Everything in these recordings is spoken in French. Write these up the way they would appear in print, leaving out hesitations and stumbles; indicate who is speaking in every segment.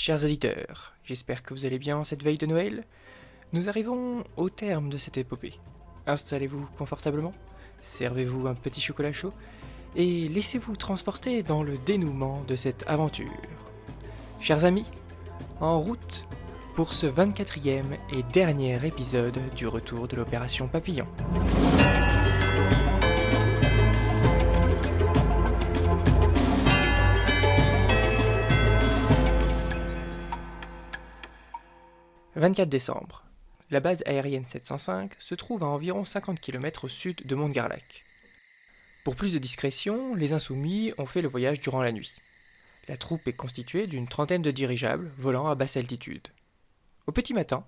Speaker 1: Chers auditeurs, j'espère que vous allez bien en cette veille de Noël. Nous arrivons au terme de cette épopée. Installez-vous confortablement, servez-vous un petit chocolat chaud et laissez-vous transporter dans le dénouement de cette aventure. Chers amis, en route pour ce 24e et dernier épisode du retour de l'opération Papillon. « 24 décembre. La base aérienne 705 se trouve à environ 50 km au sud de Montgarlac. Pour plus de discrétion, les insoumis ont fait le voyage durant la nuit. La troupe est constituée d'une trentaine de dirigeables volant à basse altitude. Au petit matin,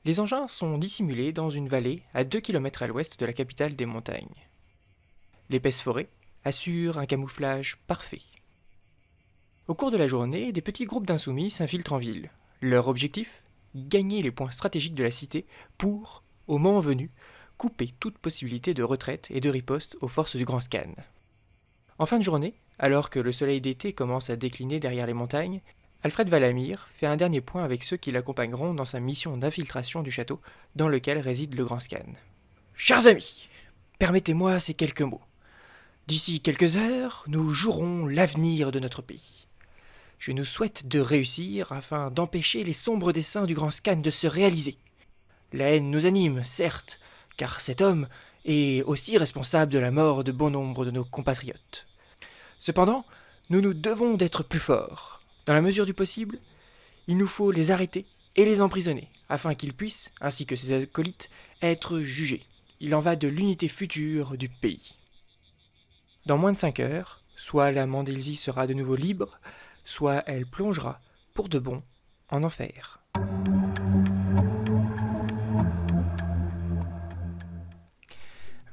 Speaker 1: les engins sont dissimulés dans une vallée à 2 km à l'ouest de la capitale des montagnes. L'épaisse forêt assure un camouflage parfait. Au cours de la journée, des petits groupes d'insoumis s'infiltrent en ville. Leur objectif ? Gagner les points stratégiques de la cité pour, au moment venu, couper toute possibilité de retraite et de riposte aux forces du Grand Scan. En fin de journée, alors que le soleil d'été commence à décliner derrière les montagnes, Alfred Valamir fait un dernier point avec ceux qui l'accompagneront dans sa mission d'infiltration du château dans lequel réside le Grand Scan. « Chers amis, permettez-moi ces quelques mots. D'ici quelques heures, nous jouerons l'avenir de notre pays. Je nous souhaite de réussir afin d'empêcher les sombres desseins du Grand Scan de se réaliser. La haine nous anime, certes, car cet homme est aussi responsable de la mort de bon nombre de nos compatriotes. Cependant, nous nous devons d'être plus forts. Dans la mesure du possible, il nous faut les arrêter et les emprisonner, afin qu'ils puissent, ainsi que ses acolytes, être jugés. Il en va de l'unité future du pays. Dans moins de 5 heures, soit la Mandélsie sera de nouveau libre, soit elle plongera, pour de bon, en enfer. «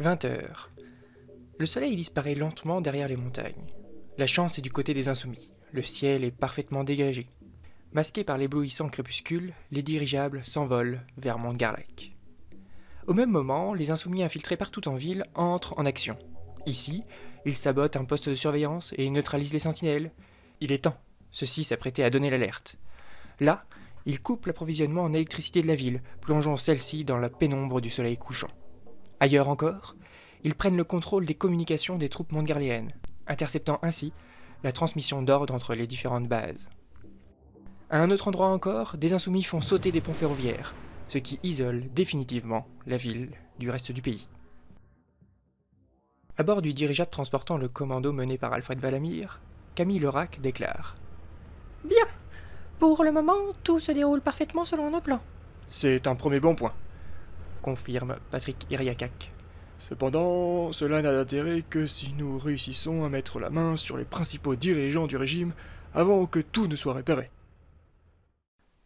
Speaker 1: 20 heures. Le soleil disparaît lentement derrière les montagnes. La chance est du côté des insoumis. Le ciel est parfaitement dégagé. Masqués par l'éblouissant crépuscule, les dirigeables s'envolent vers Montgarlac. Au même moment, les insoumis infiltrés partout en ville entrent en action. Ici, ils sabotent un poste de surveillance et neutralisent les sentinelles. Il est temps. Ceux-ci s'apprêtaient à donner l'alerte. Là, ils coupent l'approvisionnement en électricité de la ville, plongeant celle-ci dans la pénombre du soleil couchant. Ailleurs encore, ils prennent le contrôle des communications des troupes montgarléennes, interceptant ainsi la transmission d'ordre entre les différentes bases. À un autre endroit encore, des insoumis font sauter des ponts ferroviaires, ce qui isole définitivement la ville du reste du pays. À bord du dirigeable transportant le commando mené par Alfred Valamir, Camille Leurac déclare: « Bien, pour le moment, tout se déroule parfaitement selon nos plans. »« C'est un premier bon point, » confirme Patrick Iriacac. « Cependant, cela n'a d'intérêt que si nous réussissons à mettre la main sur les principaux dirigeants du régime avant que tout ne soit réparé. »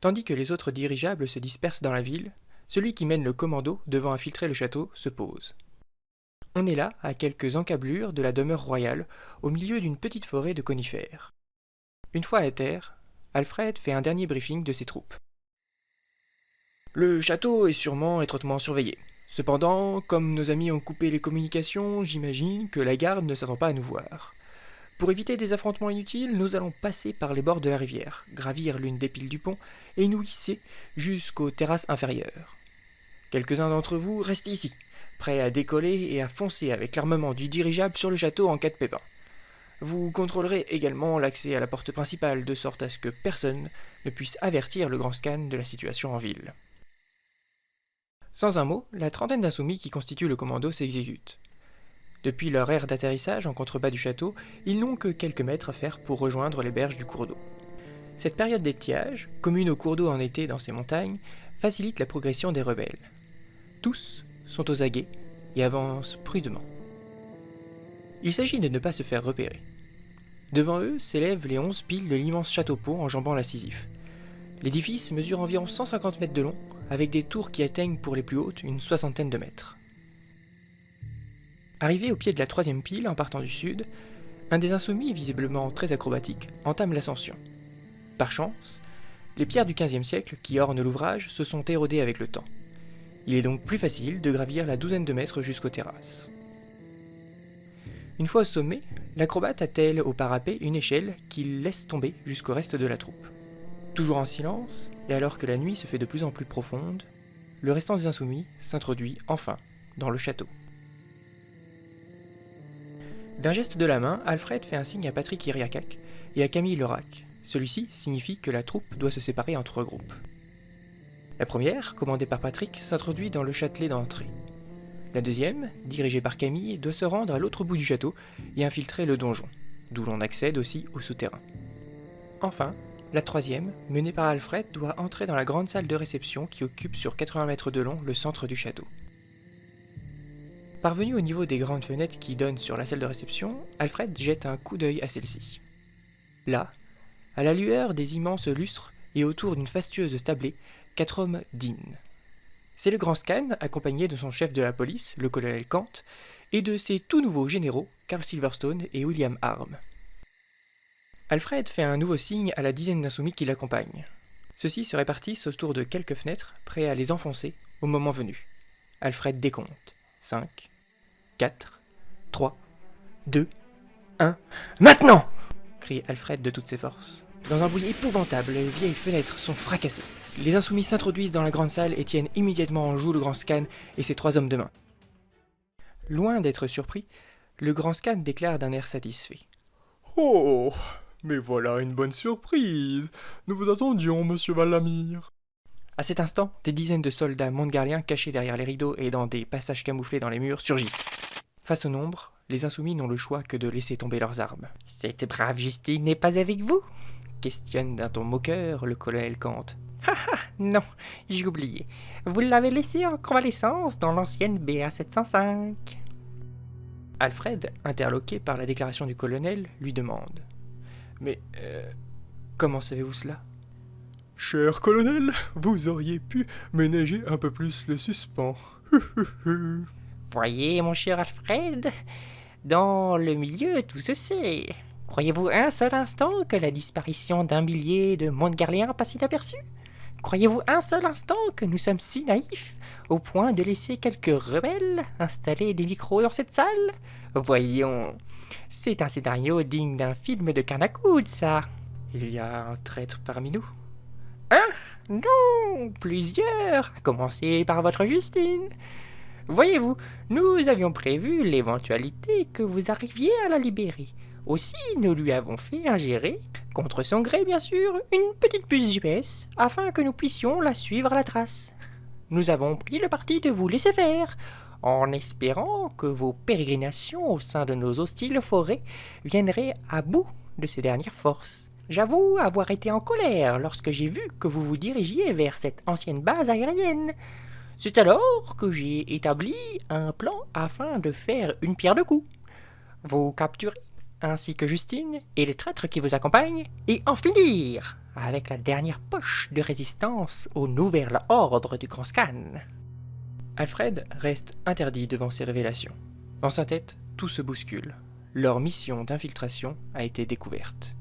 Speaker 1: Tandis que les autres dirigeables se dispersent dans la ville, celui qui mène le commando devant infiltrer le château se pose. On est là, à quelques encablures de la demeure royale, au milieu d'une petite forêt de conifères. Une fois à terre, Alfred fait un dernier briefing de ses troupes. Le château est sûrement étroitement surveillé. Cependant, comme nos amis ont coupé les communications, j'imagine que la garde ne s'attend pas à nous voir. Pour éviter des affrontements inutiles, nous allons passer par les bords de la rivière, gravir l'une des piles du pont et nous hisser jusqu'aux terrasses inférieures. Quelques-uns d'entre vous restent ici, prêts à décoller et à foncer avec l'armement du dirigeable sur le château en cas de pépin. Vous contrôlerez également l'accès à la porte principale, de sorte à ce que personne ne puisse avertir le Grand Scan de la situation en ville. » Sans un mot, la trentaine d'insoumis qui constituent le commando s'exécutent. Depuis leur aire d'atterrissage en contrebas du château, ils n'ont que quelques mètres à faire pour rejoindre les berges du cours d'eau. Cette période d'étiage, commune au cours d'eau en été dans ces montagnes, facilite la progression des rebelles. Tous sont aux aguets et avancent prudemment. Il s'agit de ne pas se faire repérer. Devant eux s'élèvent les 11 piles de l'immense château-pont enjambant la Sisyphe. L'édifice mesure environ 150 mètres de long, avec des tours qui atteignent pour les plus hautes une soixantaine de mètres. Arrivé au pied de la 3e pile en partant du sud, un des insoumis, visiblement très acrobatique, entame l'ascension. Par chance, les pierres du XVe siècle qui ornent l'ouvrage se sont érodées avec le temps. Il est donc plus facile de gravir la douzaine de mètres jusqu'aux terrasses. Une fois au sommet, l'acrobate attelle au parapet une échelle qu'il laisse tomber jusqu'au reste de la troupe. Toujours en silence, et alors que la nuit se fait de plus en plus profonde, le restant des insoumis s'introduit enfin dans le château. D'un geste de la main, Alfred fait un signe à Patrick Iriakak et à Camille Leurac. Celui-ci signifie que la troupe doit se séparer en 3 groupes. La première, commandée par Patrick, s'introduit dans le châtelet d'entrée. La deuxième, dirigée par Camille, doit se rendre à l'autre bout du château et infiltrer le donjon, d'où l'on accède aussi au souterrain. Enfin, la troisième, menée par Alfred, doit entrer dans la grande salle de réception qui occupe sur 80 mètres de long le centre du château. Parvenu au niveau des grandes fenêtres qui donnent sur la salle de réception, Alfred jette un coup d'œil à celle-ci. Là, à la lueur des immenses lustres et autour d'une fastueuse tablée, 4 hommes dînent. C'est le grand Scan, accompagné de son chef de la police, le colonel Kant, et de ses tout nouveaux généraux, Carl Silverstone et William Harm. Alfred fait un nouveau signe à la dizaine d'insoumis qui l'accompagnent. Ceux-ci se répartissent autour de quelques fenêtres, prêts à les enfoncer au moment venu. Alfred décompte. 5, 4, 3, 2, 1... Maintenant ! Crie Alfred de toutes ses forces. Dans un bruit épouvantable, les vieilles fenêtres sont fracassées. Les insoumis s'introduisent dans la grande salle et tiennent immédiatement en joue le grand Scan et ses 3 hommes de main. Loin d'être surpris, le grand Scan déclare d'un air satisfait.
Speaker 2: « Oh, mais voilà une bonne surprise. Nous vous attendions, monsieur Valamir. »
Speaker 1: À cet instant, des dizaines de soldats montgarliens cachés derrière les rideaux et dans des passages camouflés dans les murs surgissent. Face au nombre, les insoumis n'ont le choix que de laisser tomber leurs armes. « Cette brave Justine n'est pas avec vous ?» questionne d'un ton moqueur le colonel Kant. « Ah ah, non, j'ai oublié. Vous l'avez laissé en convalescence dans l'ancienne BA 705. » Alfred, interloqué par la déclaration du colonel, lui demande. « Mais, comment savez-vous cela ?»
Speaker 2: Cher colonel, vous auriez pu ménager un peu plus le suspens.
Speaker 3: Voyez, mon cher Alfred, dans le milieu, tout se sait. Croyez-vous un seul instant que la disparition d'un millier de Montgarliens passe inaperçue? Croyez-vous un seul instant que nous sommes si naïfs au point de laisser quelques rebelles installer des micros dans cette salle? Voyons, c'est un scénario digne d'un film de Carnacoud, ça.
Speaker 1: Il y a un traître parmi nous ?
Speaker 3: Hein? Non, plusieurs, à commencer par votre Justine. Voyez-vous, nous avions prévu l'éventualité que vous arriviez à la libérer. Aussi, nous lui avons fait ingérer, contre son gré bien sûr, une petite puce GPS, afin que nous puissions la suivre à la trace. Nous avons pris le parti de vous laisser faire, en espérant que vos pérégrinations au sein de nos hostiles forêts viendraient à bout de ces dernières forces. J'avoue avoir été en colère lorsque j'ai vu que vous vous dirigiez vers cette ancienne base aérienne. C'est alors que j'ai établi un plan afin de faire une pierre deux coups. Vous capturer, ainsi que Justine et les traîtres qui vous accompagnent, et en finir avec la dernière poche de résistance au nouvel ordre du grand Scan.
Speaker 1: Alfred reste interdit devant ces révélations. Dans sa tête, tout se bouscule. Leur mission d'infiltration a été découverte.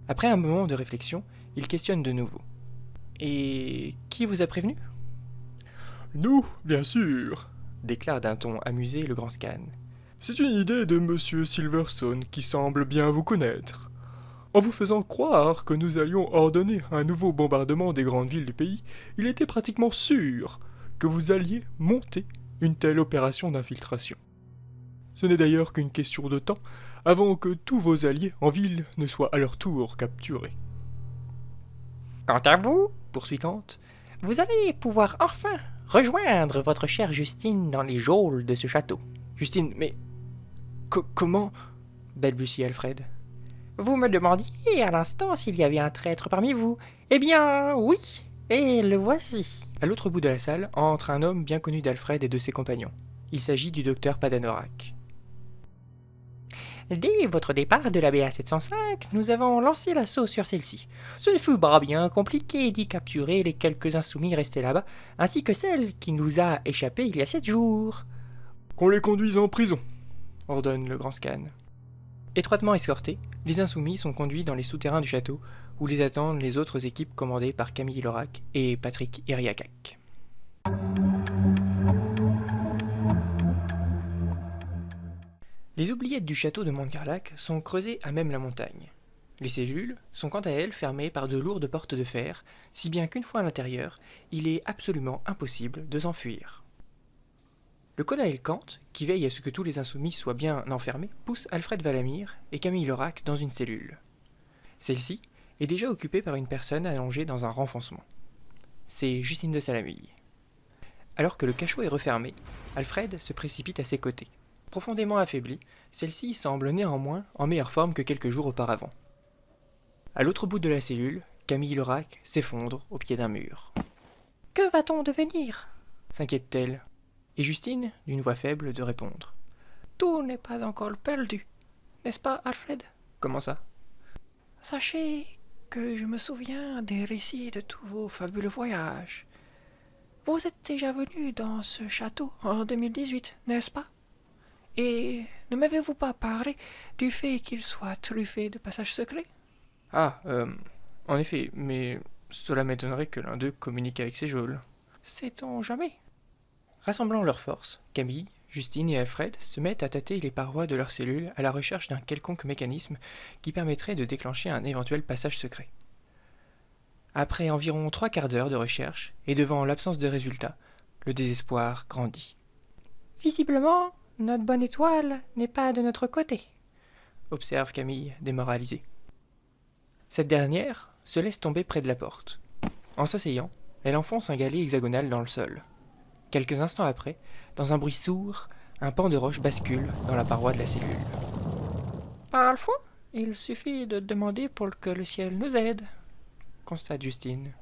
Speaker 1: Après un moment de réflexion, il questionne de nouveau. « Et qui vous a prévenu ?»
Speaker 2: « Nous, bien sûr, »
Speaker 1: déclare d'un ton amusé le grand Scan.
Speaker 2: « C'est une idée de monsieur Silverstone qui semble bien vous connaître. En vous faisant croire que nous allions ordonner un nouveau bombardement des grandes villes du pays, il était pratiquement sûr que vous alliez monter une telle opération d'infiltration. Ce n'est d'ailleurs qu'une question de temps avant que tous vos alliés en ville ne soient à leur tour capturés. »
Speaker 3: Quant à vous, poursuit Kant, vous allez pouvoir enfin rejoindre votre chère Justine dans les geôles de ce château.
Speaker 1: Justine, mais... comment balbutie Alfred.
Speaker 3: Vous me demandiez à l'instant s'il y avait un traître parmi vous. Eh bien, oui, et le voici.
Speaker 1: À l'autre bout de la salle entre un homme bien connu d'Alfred et de ses compagnons. Il s'agit du docteur Padanorak.
Speaker 3: Dès votre départ de la BA 705, nous avons lancé l'assaut sur celle-ci. Ce ne fut pas bien compliqué d'y capturer les quelques insoumis restés là-bas, ainsi que celle qui nous a échappé il y a 7 jours.
Speaker 2: « Qu'on les conduise en prison !»
Speaker 1: ordonne le grand Scan. Étroitement escortés, les insoumis sont conduits dans les souterrains du château, où les attendent les autres équipes commandées par Camille Leurac et Patrick Iriakak. Les oubliettes du château de Montgarlac sont creusées à même la montagne. Les cellules sont quant à elles fermées par de lourdes portes de fer, si bien qu'une fois à l'intérieur, il est absolument impossible de s'enfuir. Le colonel Kant, qui veille à ce que tous les insoumis soient bien enfermés, pousse Alfred Valamir et Camille Leurac dans une cellule. Celle-ci est déjà occupée par une personne allongée dans un renfoncement. C'est Justine de Salamille. Alors que le cachot est refermé, Alfred se précipite à ses côtés. Profondément affaiblie, celle-ci semble néanmoins en meilleure forme que quelques jours auparavant. À l'autre bout de la cellule, Camille Leurac s'effondre au pied d'un mur.
Speaker 3: « Que va-t-on devenir »
Speaker 1: s'inquiète-t-elle, et Justine, d'une voix faible, de répondre.
Speaker 3: « Tout n'est pas encore perdu, n'est-ce pas, Alfred ?»«
Speaker 1: Comment ça ?»«
Speaker 3: Sachez que je me souviens des récits de tous vos fabuleux voyages. Vous êtes déjà venu dans ce château en 2018, n'est-ce pas? Et ne m'avez-vous pas parlé du fait qu'il soit truffé de passages secrets ?»«
Speaker 1: Ah, en effet, mais cela m'étonnerait que l'un d'eux communique avec ses geôles. »«
Speaker 3: Sait-on jamais ?»
Speaker 1: Rassemblant leurs forces, Camille, Justine et Alfred se mettent à tâter les parois de leur cellule à la recherche d'un quelconque mécanisme qui permettrait de déclencher un éventuel passage secret. Après environ 3 quarts d'heure de recherche, et devant l'absence de résultats, le désespoir grandit.
Speaker 3: « Visiblement, notre bonne étoile n'est pas de notre côté, »
Speaker 1: observe Camille, démoralisée. Cette dernière se laisse tomber près de la porte. En s'asseyant, elle enfonce un galet hexagonal dans le sol. Quelques instants après, dans un bruit sourd, un pan de roche bascule dans la paroi de la cellule.
Speaker 3: « Parfois, il suffit de demander pour que le ciel nous aide, » constate Justine.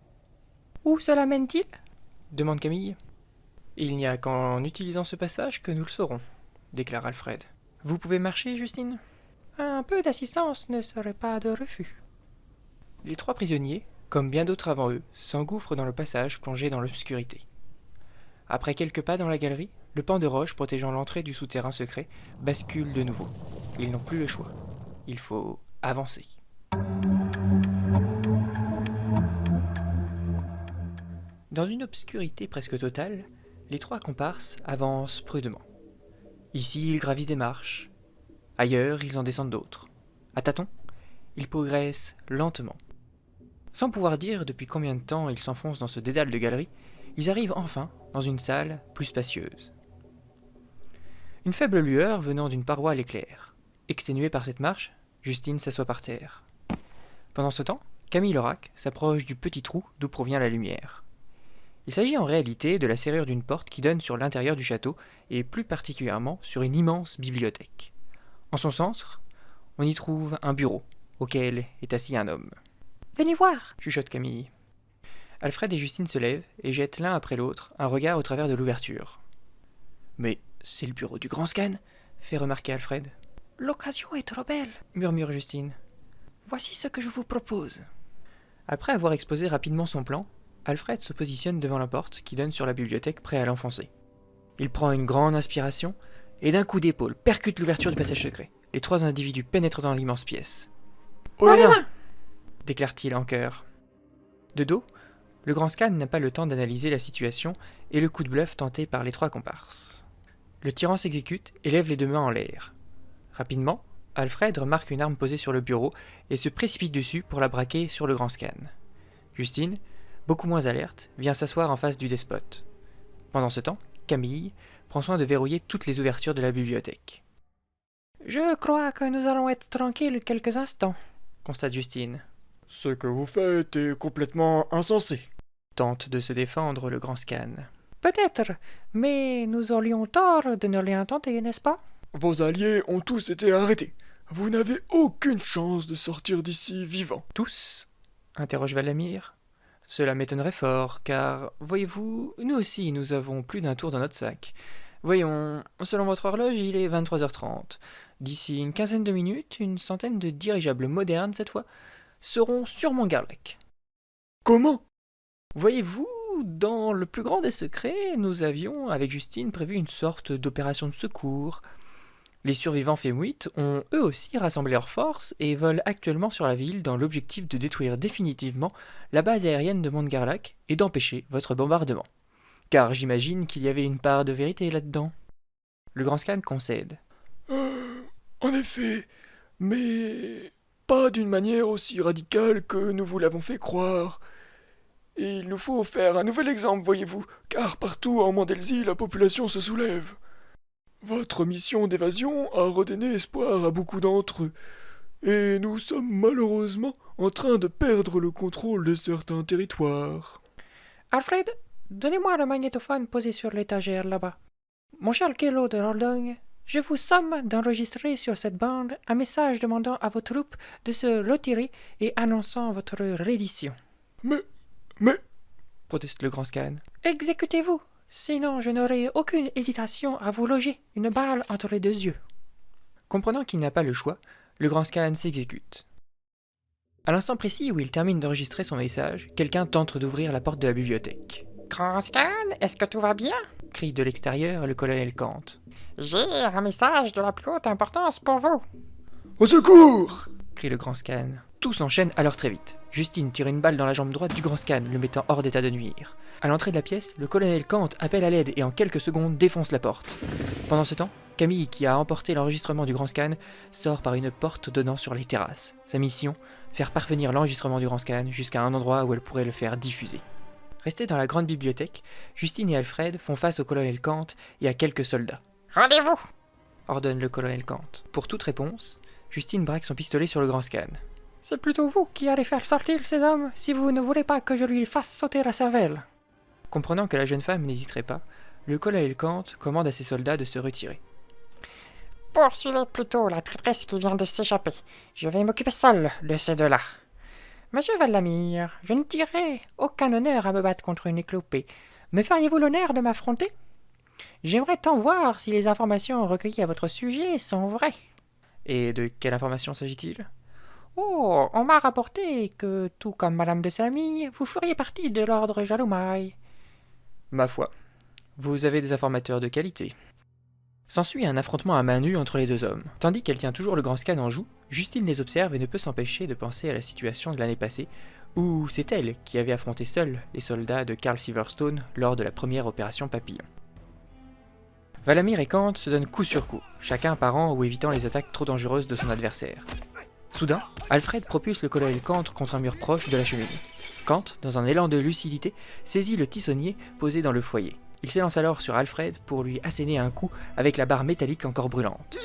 Speaker 3: « Où cela mène-t-il »
Speaker 1: demande Camille. « Il n'y a qu'en utilisant ce passage que nous le saurons, » déclare Alfred. « Vous pouvez marcher, Justine ?»«
Speaker 3: Un peu d'assistance ne serait pas de refus. »
Speaker 1: Les 3 prisonniers, comme bien d'autres avant eux, s'engouffrent dans le passage plongé dans l'obscurité. Après quelques pas dans la galerie, le pan de roche protégeant l'entrée du souterrain secret bascule de nouveau. Ils n'ont plus le choix. Il faut avancer. Dans une obscurité presque totale, les 3 comparses avancent prudemment. Ici, ils gravissent des marches. Ailleurs, ils en descendent d'autres. À tâtons, ils progressent lentement. Sans pouvoir dire depuis combien de temps ils s'enfoncent dans ce dédale de galeries, ils arrivent enfin dans une salle plus spacieuse. Une faible lueur venant d'une paroi l'éclaire. Exténuée par cette marche, Justine s'assoit par terre. Pendant ce temps, Camille Leurac s'approche du petit trou d'où provient la lumière. Il s'agit en réalité de la serrure d'une porte qui donne sur l'intérieur du château et plus particulièrement sur une immense bibliothèque. En son centre, on y trouve un bureau auquel est assis un homme.
Speaker 3: « Venez voir »
Speaker 1: chuchote Camille. Alfred et Justine se lèvent et jettent l'un après l'autre un regard au travers de l'ouverture. « Mais c'est le bureau du grand scan » fait remarquer Alfred.
Speaker 3: « L'occasion est trop belle »
Speaker 1: murmure Justine.
Speaker 3: « Voici ce que je vous propose. »
Speaker 1: Après avoir exposé rapidement son plan, Alfred se positionne devant la porte qui donne sur la bibliothèque prêt à l'enfoncer. Il prend une grande inspiration et d'un coup d'épaule percute l'ouverture du passage secret. Les 3 individus pénètrent dans l'immense pièce. «
Speaker 3: Oh là là »
Speaker 1: déclare-t-il en chœur. De dos, le grand scan n'a pas le temps d'analyser la situation et le coup de bluff tenté par les 3 comparses. Le tyran s'exécute et lève les 2 mains en l'air. Rapidement, Alfred remarque une arme posée sur le bureau et se précipite dessus pour la braquer sur le grand scan. Justine, beaucoup moins alerte, vient s'asseoir en face du despote. Pendant ce temps, Camille prend soin de verrouiller toutes les ouvertures de la bibliothèque.
Speaker 3: « Je crois que nous allons être tranquilles quelques instants, »
Speaker 1: constate Justine.
Speaker 2: « Ce que vous faites est complètement insensé. »
Speaker 1: Tente de se défendre le grand scan.
Speaker 3: « Peut-être, mais nous aurions tort de ne rien tenter, n'est-ce pas ?»
Speaker 2: Vos alliés ont tous été arrêtés. Vous n'avez aucune chance de sortir d'ici vivant.
Speaker 1: Tous ? Interroge Valamir. Cela m'étonnerait fort, car, voyez-vous, nous aussi nous avons plus d'un tour dans notre sac. Voyons, selon votre horloge, il est 23h30. D'ici une quinzaine de minutes, une centaine de dirigeables modernes, cette fois, seront sur Montgarlac.
Speaker 2: Comment ?
Speaker 1: Voyez-vous, dans le plus grand des secrets, nous avions, avec Justine, prévu une sorte d'opération de secours. Les survivants fémoïtes ont eux aussi rassemblé leurs forces et volent actuellement sur la ville dans l'objectif de détruire définitivement la base aérienne de Montgarlac et d'empêcher votre bombardement. Car j'imagine qu'il y avait une part de vérité là-dedans. Le grand scan concède.
Speaker 2: En effet, mais pas d'une manière aussi radicale que nous vous l'avons fait croire. Et il nous faut faire un nouvel exemple, voyez-vous, car partout en Mandelsie, la population se soulève. Votre mission d'évasion a redonné espoir à beaucoup d'entre eux, et nous sommes malheureusement en train de perdre le contrôle de certains territoires.
Speaker 3: Alfred, donnez-moi le magnétophone posé sur l'étagère là-bas. Mon cher Kelo de Dordogne, je vous somme d'enregistrer sur cette bande un message demandant à vos troupes de se retirer et annonçant votre reddition.
Speaker 2: Mais...
Speaker 1: proteste le grand scan.
Speaker 3: Exécutez-vous, sinon je n'aurai aucune hésitation à vous loger une balle entre les deux yeux.
Speaker 1: Comprenant qu'il n'a pas le choix, le grand scan s'exécute. À l'instant précis où il termine d'enregistrer son message, quelqu'un tente d'ouvrir la porte de la bibliothèque.
Speaker 3: Grand scan, est-ce que tout va bien?
Speaker 1: Crie de l'extérieur le colonel Kant.
Speaker 3: J'ai un message de la plus haute importance pour vous.
Speaker 2: Au secours!
Speaker 1: Crie le grand scan. Tout s'enchaîne alors très vite. Justine tire une balle dans la jambe droite du grand scan, le mettant hors d'état de nuire. À l'entrée de la pièce, le colonel Kant appelle à l'aide et en quelques secondes défonce la porte. Pendant ce temps, Camille, qui a emporté l'enregistrement du grand scan, sort par une porte donnant sur les terrasses. Sa mission, faire parvenir l'enregistrement du grand scan jusqu'à un endroit où elle pourrait le faire diffuser. Restés dans la grande bibliothèque, Justine et Alfred font face au colonel Kant et à quelques soldats.
Speaker 3: Rendez-vous!
Speaker 1: Ordonne le colonel Kant. Pour toute réponse, Justine braque son pistolet sur le grand scan.
Speaker 3: C'est plutôt vous qui allez faire sortir ces hommes si vous ne voulez pas que je lui fasse sauter la cervelle.
Speaker 1: Comprenant que la jeune femme n'hésiterait pas, le colonel Kant commande à ses soldats de se retirer.
Speaker 3: Poursuivez plutôt la traîtresse qui vient de s'échapper. Je vais m'occuper seul de ces deux-là. Monsieur Vallamire, je ne tirerai aucun honneur à me battre contre une éclopée. Me feriez-vous l'honneur de m'affronter? J'aimerais tant voir si les informations recueillies à votre sujet sont vraies.
Speaker 1: Et de quelle information s'agit-il?
Speaker 3: Oh, on m'a rapporté que, tout comme Madame de Salmy, vous feriez partie de l'ordre Jaloumaille.
Speaker 1: Ma foi, vous avez des informateurs de qualité. S'ensuit un affrontement à main nue entre les deux hommes. Tandis qu'elle tient toujours le grand scan en joue, Justine les observe et ne peut s'empêcher de penser à la situation de l'année passée, où c'est elle qui avait affronté seule les soldats de Carl Silverstone lors de la première opération Papillon. Valamir et Kant se donnent coup sur coup, chacun parant ou évitant les attaques trop dangereuses de son adversaire. Soudain, Alfred propulse le colonel Kant contre un mur proche de la cheminée. Kant, dans un élan de lucidité, saisit le tissonnier posé dans le foyer. Il s'élance alors sur Alfred pour lui asséner un coup avec la barre métallique encore brûlante.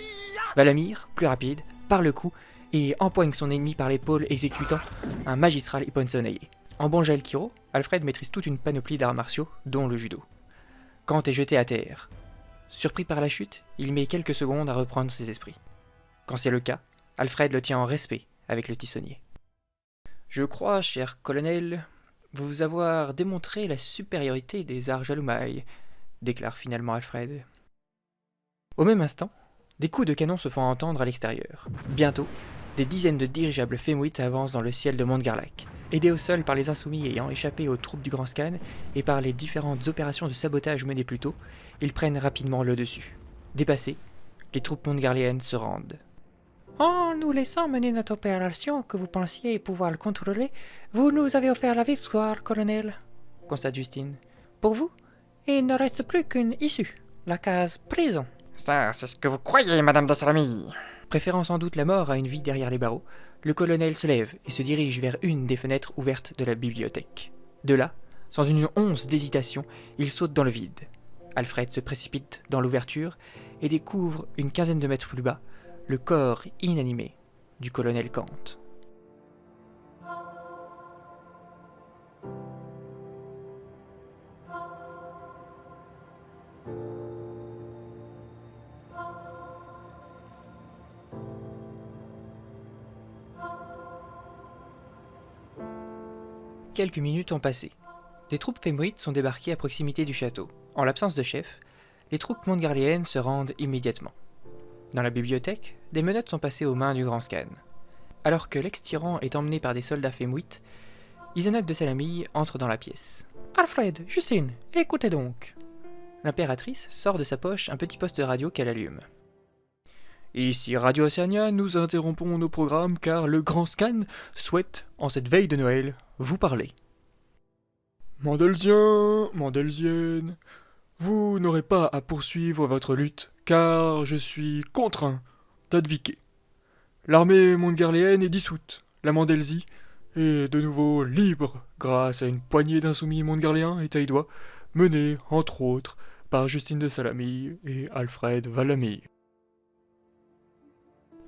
Speaker 1: Valamir, plus rapide, part le coup et empoigne son ennemi par l'épaule exécutant un magistral Ippon-sonneillé. En bon Jalkiro, Alfred maîtrise toute une panoplie d'arts martiaux, dont le judo. Kant est jeté à terre. Surpris par la chute, il met quelques secondes à reprendre ses esprits. Quand c'est le cas, Alfred le tient en respect avec le tissonnier. « Je crois, cher colonel, vous avoir démontré la supériorité des arts Jaloumaille, déclare finalement Alfred. Au même instant, des coups de canon se font entendre à l'extérieur. Bientôt, des dizaines de dirigeables Femwit avancent dans le ciel de Montgarlac. Aidés au sol par les insoumis ayant échappé aux troupes du Grand Scan et par les différentes opérations de sabotage menées plus tôt, ils prennent rapidement le dessus. Dépassés, les troupes montgarliennes se rendent.
Speaker 3: En nous laissant mener notre opération que vous pensiez pouvoir le contrôler, vous nous avez offert la victoire, colonel,
Speaker 1: constate Justine.
Speaker 3: Pour vous, il ne reste plus qu'une issue, la case prison.
Speaker 4: Ça, c'est ce que vous croyez, Madame de Salamy.
Speaker 1: Préférant sans doute la mort à une vie derrière les barreaux, le colonel se lève et se dirige vers une des fenêtres ouvertes de la bibliothèque. De là, sans une once d'hésitation, il saute dans le vide. Alfred se précipite dans l'ouverture et découvre, une quinzaine de mètres plus bas, le corps inanimé du colonel Kant. Quelques minutes ont passé. Des troupes fémrites sont débarquées à proximité du château. En l'absence de chef, les troupes montgarliennes se rendent immédiatement. Dans la bibliothèque, des menottes sont passées aux mains du grand scan. Alors que l'ex-tyran est emmené par des soldats fémouites, Isenoch de Salamille entre dans la pièce.
Speaker 3: Alfred, Justine, écoutez donc.
Speaker 1: L'impératrice sort de sa poche un petit poste radio qu'elle allume. Ici Radio Océania, nous interrompons nos programmes car le grand scan souhaite, en cette veille de Noël, vous parler.
Speaker 2: Mandelsien, Mandelsienne, vous n'aurez pas à poursuivre votre lutte, car je suis contraint d'abdiquer. L'armée montgarléenne est dissoute. La Mandelsie est de nouveau libre grâce à une poignée d'insoumis montgarléens et taillois, menés, entre autres, par Justine de Salamy et Alfred Valamy.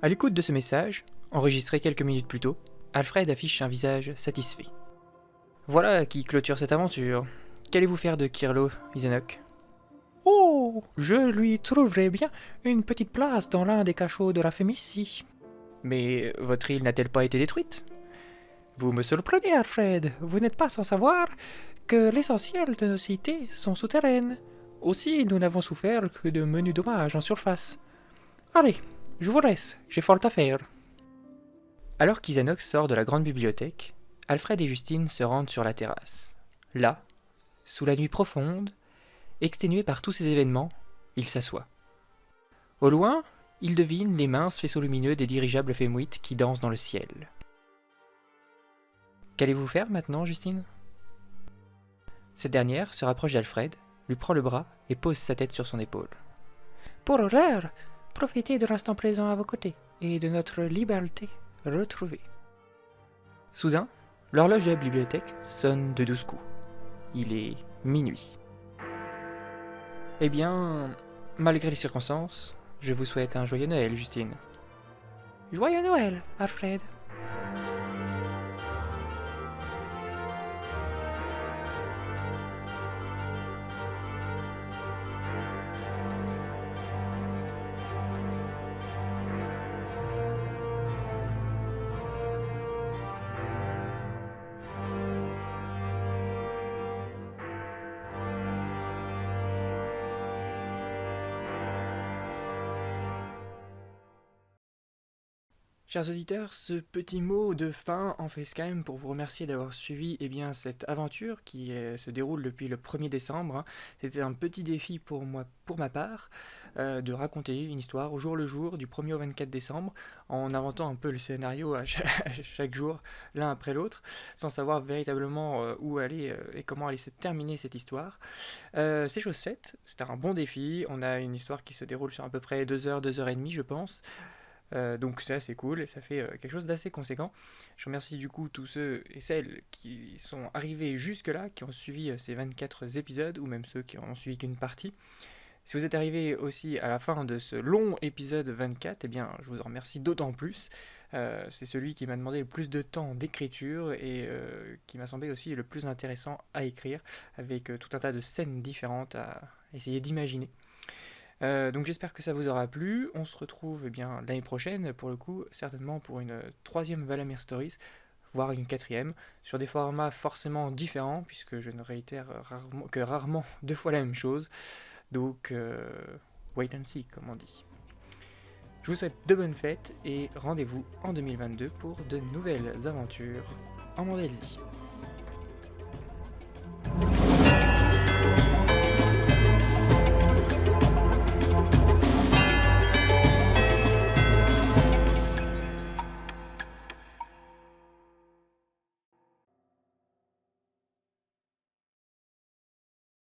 Speaker 1: À l'écoute de ce message, enregistré quelques minutes plus tôt, Alfred affiche un visage satisfait. Voilà qui clôture cette aventure. Qu'allez-vous faire de Kirlo, Izanok?
Speaker 3: Oh, je lui trouverai bien une petite place dans l'un des cachots de la Fémicie.
Speaker 1: Mais votre île n'a-t-elle pas été détruite?
Speaker 3: Vous me surprenez, Alfred. Vous n'êtes pas sans savoir que l'essentiel de nos cités sont souterraines. Aussi, nous n'avons souffert que de menus dommages en surface. Allez, je vous laisse, j'ai fort à faire.
Speaker 1: Alors qu'Izanok sort de la grande bibliothèque, Alfred et Justine se rendent sur la terrasse. Là, sous la nuit profonde, exténué par tous ces événements, il s'assoit. Au loin, il devine les minces faisceaux lumineux des dirigeables fémoïtes qui dansent dans le ciel. Qu'allez-vous faire maintenant, Justine? Cette dernière se rapproche d'Alfred, lui prend le bras et pose sa tête sur son épaule.
Speaker 3: Pour l'heure, profitez de l'instant présent à vos côtés et de notre liberté retrouvée.
Speaker 1: Soudain, l'horloge de la bibliothèque sonne de 12 coups. Il est minuit. Eh bien, malgré les circonstances, je vous souhaite un joyeux Noël, Justine.
Speaker 3: Joyeux Noël, Alfred.
Speaker 1: Chers auditeurs, ce petit mot de fin en fait quand même pour vous remercier d'avoir suivi cette aventure qui se déroule depuis le 1er décembre. Hein. C'était un petit défi pour moi, pour ma part, de raconter une histoire au jour le jour du 1er au 24 décembre en inventant un peu le scénario à chaque jour l'un après l'autre sans savoir véritablement où aller et comment allait se terminer cette histoire. C'est chose faite, c'était un bon défi. On a une histoire qui se déroule sur à peu près 2 heures, 2 heures et demie je pense. Donc ça c'est cool et ça fait quelque chose d'assez conséquent. Je remercie du coup tous ceux et celles qui sont arrivés jusque là, qui ont suivi ces 24 épisodes ou même ceux qui en ont suivi qu'une partie. Si vous êtes arrivés aussi à la fin de ce long épisode 24, eh bien je vous en remercie d'autant plus. C'est celui qui m'a demandé le plus de temps d'écriture et qui m'a semblé aussi le plus intéressant à écrire avec tout un tas de scènes différentes à essayer d'imaginer. Donc j'espère que ça vous aura plu. On se retrouve l'année prochaine, pour le coup, certainement pour une 3e Valamir Stories, voire une 4e, sur des formats forcément différents, puisque je ne réitère rarement 2 fois la même chose. Donc, wait and see, comme on dit. Je vous souhaite de bonnes fêtes et rendez-vous en 2022 pour de nouvelles aventures en Mandelsie.